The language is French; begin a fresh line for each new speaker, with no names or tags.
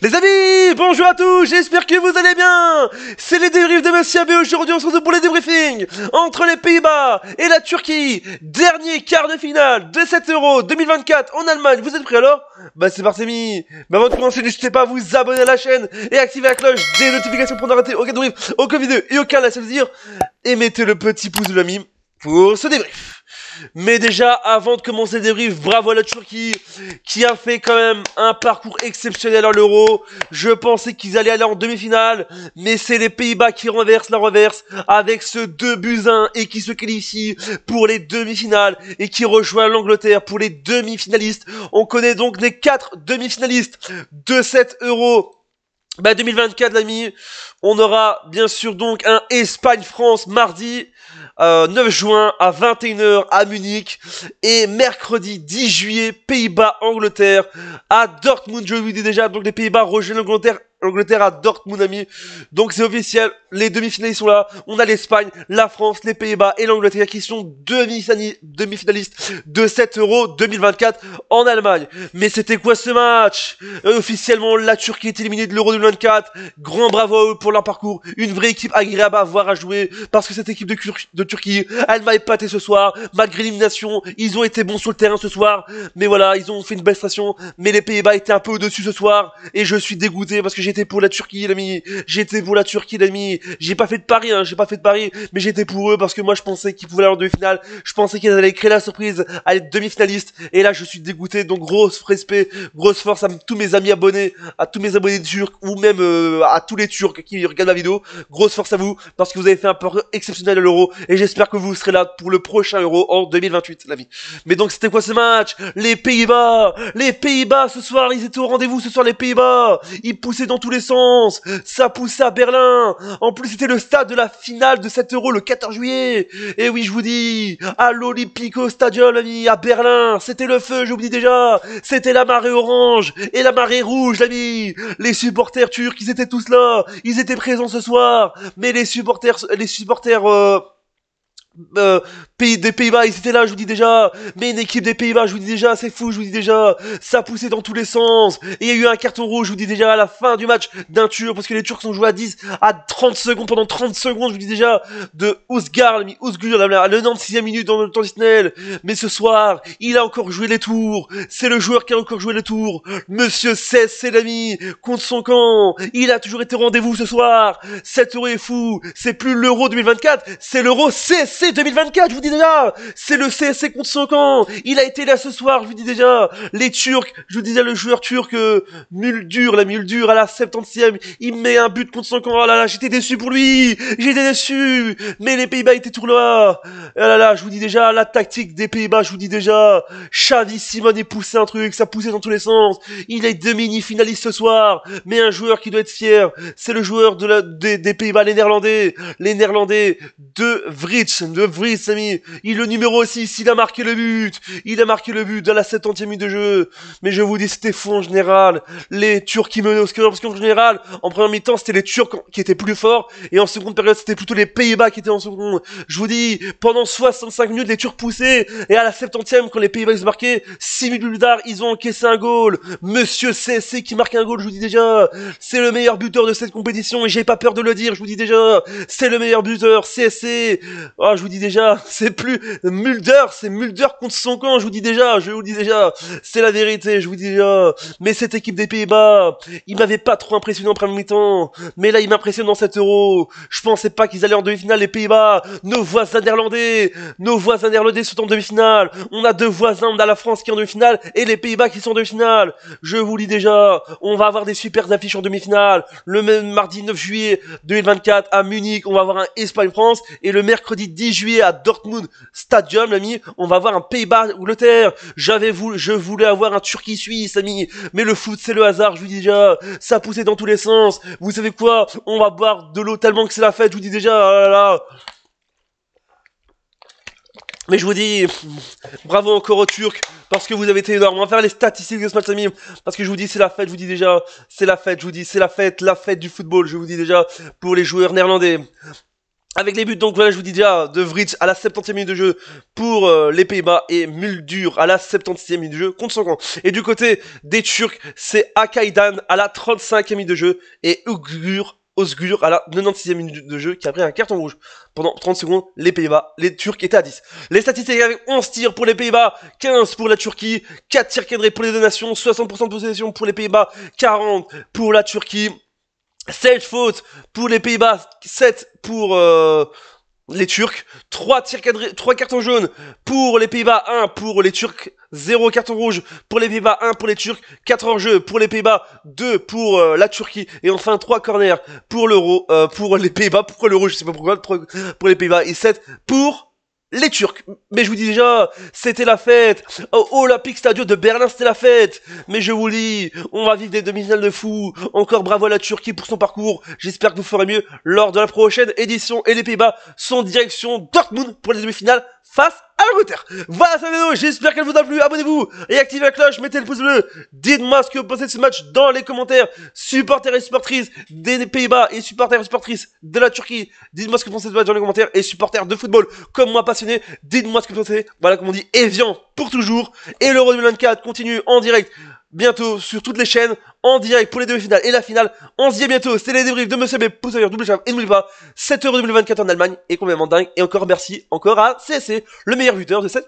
Les amis, bonjour à tous, j'espère que vous allez bien. C'est les débriefs de Monsieur AB. Aujourd'hui on se retrouve pour les débriefings entre les Pays-Bas et la Turquie. Dernier quart de finale de 7 Euro 2024 en Allemagne. Vous êtes prêts alors? Bah c'est parti mis. Mais avant de commencer, n'hésitez pas à vous abonner à la chaîne et activer la cloche des notifications pour ne rater aucun débrief, aucun vidéo et aucun la dire. Et mettez le petit pouce de l'ami pour ce débrief. Mais déjà, avant de commencer le débrief, bravo à la Turquie, qui a fait quand même un parcours exceptionnel à l'Euro. Je pensais qu'ils allaient aller en demi-finale, mais c'est les Pays-Bas qui renversent la reverse avec ce 2-1 et qui se qualifient pour les demi-finales et qui rejoint l'Angleterre pour les demi-finalistes. On connaît donc les 4 demi-finalistes de cette Euro 2024, l'ami. On aura bien sûr donc un Espagne-France mardi 9 juin à 21h à Munich et mercredi 10 juillet Pays-Bas-Angleterre à Dortmund. Je vous dis déjà, donc les Pays-Bas rejoignent l'Angleterre à Dortmund, ami. Donc c'est officiel, les demi-finalistes sont là. On a l'Espagne, la France, les Pays-Bas et l'Angleterre qui sont demi-finalistes de cette Euro 2024 en Allemagne. Mais c'était quoi ce match? Officiellement, la Turquie est éliminée de l'Euro 2024. Grand bravo à eux pour leur parcours. Une vraie équipe agréable à voir, à jouer, parce que cette équipe de Turquie, elle m'a épaté ce soir. Malgré l'élimination, ils ont été bons sur le terrain ce soir. Mais voilà, ils ont fait une belle prestation. Mais les Pays-Bas étaient un peu au-dessus ce soir. Et je suis dégoûté parce que j'étais pour la Turquie, l'ami. J'étais pour la Turquie, l'ami. J'ai pas fait de pari, j'ai pas fait de pari. Mais j'étais pour eux parce que moi, je pensais qu'ils pouvaient aller en demi-finale. Je pensais qu'ils allaient créer la surprise, à être demi-finalistes. Et là, je suis dégoûté. Donc, gros respect, grosse force à tous mes amis abonnés, à tous mes abonnés turcs, ou même à tous les Turcs qui regardent ma vidéo. Grosse force à vous, parce que vous avez fait un parcours exceptionnel à l'Euro. Et j'espère que vous serez là pour le prochain Euro en 2028, l'ami. Mais donc, c'était quoi ce match? Les Pays-Bas ce soir, ils étaient au rendez-vous ce soir, les Pays-Bas. Ils poussaient dans tous les sens. Ça poussait à Berlin. En plus, c'était le stade de la finale de cet Euro le 14 juillet. Et oui, je vous dis, à l'Olympico Stadium, l'ami, à Berlin, c'était le feu, je vous dis déjà. C'était la marée orange et la marée rouge, l'ami. Les supporters turcs, ils étaient tous là. Ils étaient présents ce soir. Mais les supporters des Pays-Bas, ils étaient là, je vous dis déjà. Mais une équipe des Pays-Bas, je vous dis déjà, c'est fou, je vous dis déjà. Ça poussait dans tous les sens. Et il y a eu un carton rouge, je vous dis déjà, à la fin du match d'un Turc, parce que les Turcs sont joués à 30 secondes, pendant 30 secondes, je vous dis déjà, de Özgür, à la 96e minute dans le temps additionnel. Mais ce soir, il a encore joué les tours. C'est le joueur qui a encore joué les tours. Monsieur Cesc, c'est l'ami, contre son camp. Il a toujours été au rendez-vous ce soir. Cet Euro est fou. C'est plus l'Euro 2024, c'est l'Euro CSC 2024, je vous dis déjà. C'est le CSC contre son camp. Il a été là ce soir, je vous dis déjà. Les Turcs, je vous disais, le joueur turc Muldur à la 70e, il met un but contre son camp. Oh là là, j'étais déçu pour lui. J'étais déçu. Mais les Pays-Bas étaient toujours là. Oh là là, je vous dis déjà, la tactique des Pays-Bas, je vous dis déjà. Xavi Simone est poussé un truc, ça poussait dans tous les sens. Il est demi-finaliste ce soir. Mais un joueur qui doit être fier, c'est le joueur des Pays-Bas, les Néerlandais de Vries, ami. Il est le numéro 6, il a marqué le but. Il a marqué le but dans la 70e minute de jeu. Mais je vous dis, c'était fou en général. Les Turcs qui menaient au score, parce qu'en général, en première mi-temps, c'était les Turcs qui étaient plus forts. Et en seconde période, c'était plutôt les Pays-Bas qui étaient en seconde. Je vous dis, pendant 65 minutes, les Turcs poussaient. Et à la 70e, quand les Pays-Bas ils marquaient, 6 minutes plus tard, ils ont encaissé un goal. Monsieur CSC qui marque un goal, je vous dis déjà. C'est le meilleur buteur de cette compétition. Et j'ai pas peur de le dire, je vous dis déjà. C'est le meilleur buteur, CSC. Oh, je vous dis déjà, c'est plus Mulder, c'est Mulder contre son camp, je vous dis déjà, c'est la vérité, je vous dis déjà. Mais cette équipe des Pays-Bas, il m'avait pas trop impressionné en première mi-temps, mais là il m'impressionne dans cet Euro. Je pensais pas qu'ils allaient en demi-finale, les Pays-Bas. Nos voisins néerlandais sont en demi-finale. On a deux voisins, on a la France qui est en demi-finale et les Pays-Bas qui sont en demi-finale. Je vous dis déjà, on va avoir des super affiches en demi-finale. Le même mardi 9 juillet 2024 à Munich, on va avoir un Espagne-France et le mercredi 10 juillet à Dortmund Stadium, l'ami, on va avoir un Pays-Bas-Angleterre. Je voulais avoir un Turquie-Suisse, ami, mais le foot c'est le hasard, je vous dis déjà, ça poussait dans tous les sens. Vous savez quoi? On va boire de l'eau tellement que c'est la fête, je vous dis déjà, oh là là. Mais je vous dis, bravo encore aux Turcs, parce que vous avez été énormes. On va faire les statistiques de ce match, ami, parce que je vous dis, c'est la fête, je vous dis déjà, c'est la fête, je vous dis, c'est la fête du football, je vous dis déjà, pour les joueurs néerlandais. Avec les buts, donc voilà, je vous dis déjà, de Vrij à la 70e minute de jeu pour les Pays-Bas et Muldur à la 76e minute de jeu contre son camp. Et du côté des Turcs, c'est Akaydan à la 35e minute de jeu et Özgür à la 96e minute de jeu qui a pris un carton rouge. Pendant 30 secondes, les Pays-Bas, les Turcs étaient à 10. Les statistiques avec 11 tirs pour les Pays-Bas, 15 pour la Turquie, 4 tirs cadrés pour les deux nations, 60% de possession pour les Pays-Bas, 40 pour la Turquie. 7 fautes pour les Pays-Bas, 7 pour les Turcs, 3 tirs cadrés, 3 cartons jaunes pour les Pays-Bas, 1 pour les Turcs, 0 carton rouge pour les Pays-Bas, 1 pour les Turcs, 4 hors-jeu pour les Pays-Bas, 2 pour la Turquie, et enfin 3 corners pour l'Euro, pour les Pays-Bas, pourquoi l'Euro, je sais pas pourquoi, pour les Pays-Bas, et 7 pour les Turcs. Mais je vous dis déjà, c'était la fête. Au Olympique Stadium de Berlin, c'était la fête. Mais je vous dis, on va vivre des demi-finales de fou. Encore bravo à la Turquie pour son parcours. J'espère que vous ferez mieux lors de la prochaine édition. Et les Pays-Bas sont direction Dortmund pour les demi-finales face à l'Angleterre. Voilà cette vidéo, j'espère qu'elle vous a plu. Abonnez-vous et activez la cloche, mettez le pouce bleu. Dites-moi ce que vous pensez de ce match dans les commentaires. Supporters et supportrices des Pays-Bas et supporters et supportrices de la Turquie. Dites-moi ce que vous pensez de ce match dans les commentaires. Et supporters de football comme moi passionné, dites-moi ce que vous pensez. Voilà, comme on dit, Evian pour toujours. Et l'Euro 2024 continue en direct bientôt sur toutes les chaînes, en direct pour les demi-finales et la finale. On se dit à bientôt, c'était les débriefs de Monsieur B, pouce à l'heure, double chave, et n'oubliez pas, 7 Euro 2024 en Allemagne, et complètement dingue, et encore merci, encore à CSC, le meilleur buteur de cette